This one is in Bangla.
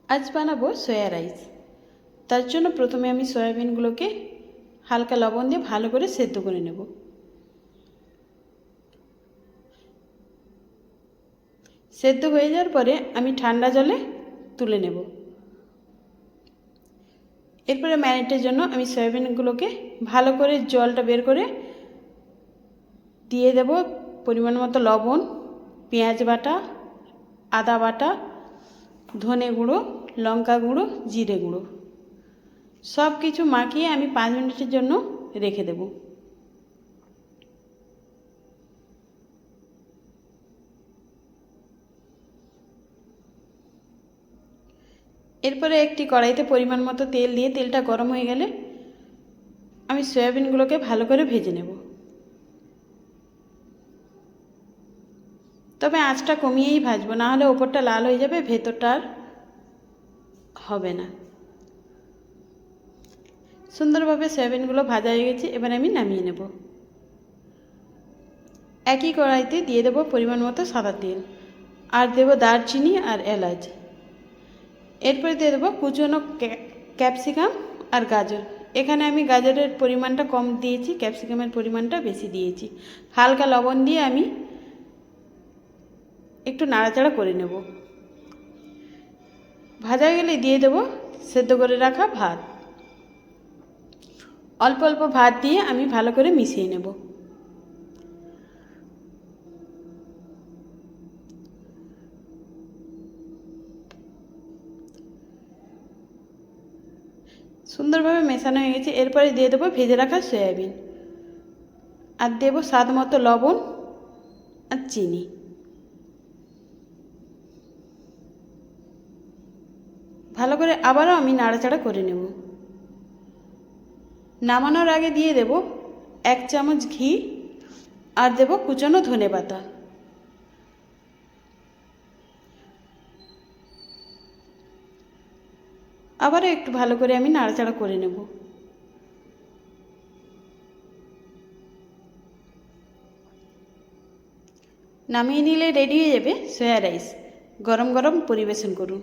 আজ বানাবো সয়া রাইস। তার জন্য প্রথমে আমি সয়াবিনগুলোকে হালকা লবণ দিয়ে ভালো করে সেদ্ধ করে নেব। সেদ্ধ হয়ে যাওয়ার পরে আমি ঠান্ডা জলে তুলে নেব। এরপরে ম্যারিনেটের জন্য আমি সয়াবিনগুলোকে ভালো করে জলটা বের করে দিয়ে দেব পরিমাণ মতো লবণ, পেঁয়াজ বাটা, আদা বাটা, ধনে গুঁড়ো, লঙ্কা গুঁড়ো, জিরে গুঁড়ো সব কিছু মাখিয়ে আমি 5 মিনিটের জন্য রেখে দেব। এরপরে একটি কড়াইতে পরিমাণ মতো তেল দিয়ে তেলটা গরম হয়ে গেলে আমি সয়াবিনগুলোকে ভালো করে ভেজে নেব। তবে আঁচটা কমিয়েই ভাজবো, না হলে ওপরটা লাল হয়ে যাবে, ভেতরটা আর হবে না। সুন্দরভাবে সয়াবিনগুলো ভাজা হয়ে গেছে, এবার আমি নামিয়ে নেব। একই কড়াইতে দিয়ে দেবো পরিমাণ মতো সাদা তেল, আর দেবো দারচিনি আর এলাচ। এরপরে দিয়ে দেবো কুচনো ক্যাপসিকাম আর গাজর। এখানে আমি গাজরের পরিমাণটা কম দিয়েছি, ক্যাপসিকামের পরিমাণটা বেশি দিয়েছি। হালকা লবণ দিয়ে আমি একটু নাড়াচাড়া করে নেব। ভাজা হয়ে গেলে দিয়ে দেবো সেদ্ধ করে রাখা ভাত। অল্প অল্প ভাত দিয়ে আমি ভালো করে মিশিয়ে নেব। সুন্দরভাবে মেশানো হয়ে গেছে। এরপরে দিয়ে দেবো ভেজে রাখা সয়াবিন, আর দেবো স্বাদ মতো লবণ আর চিনি। ভালো করে আবারও আমি নাড়াচাড়া করে নেব। নামানোর আগে দিয়ে দেব 1 চামচ ঘি, আর দেব কুচনো ধনেপাতা। আবারও একটু ভালো করে আমি নাড়াচাড়া করে নেব। নামিয়ে নিলে রেডি হয়ে যাবে সয়া রাইস। গরম গরম পরিবেশন করুন।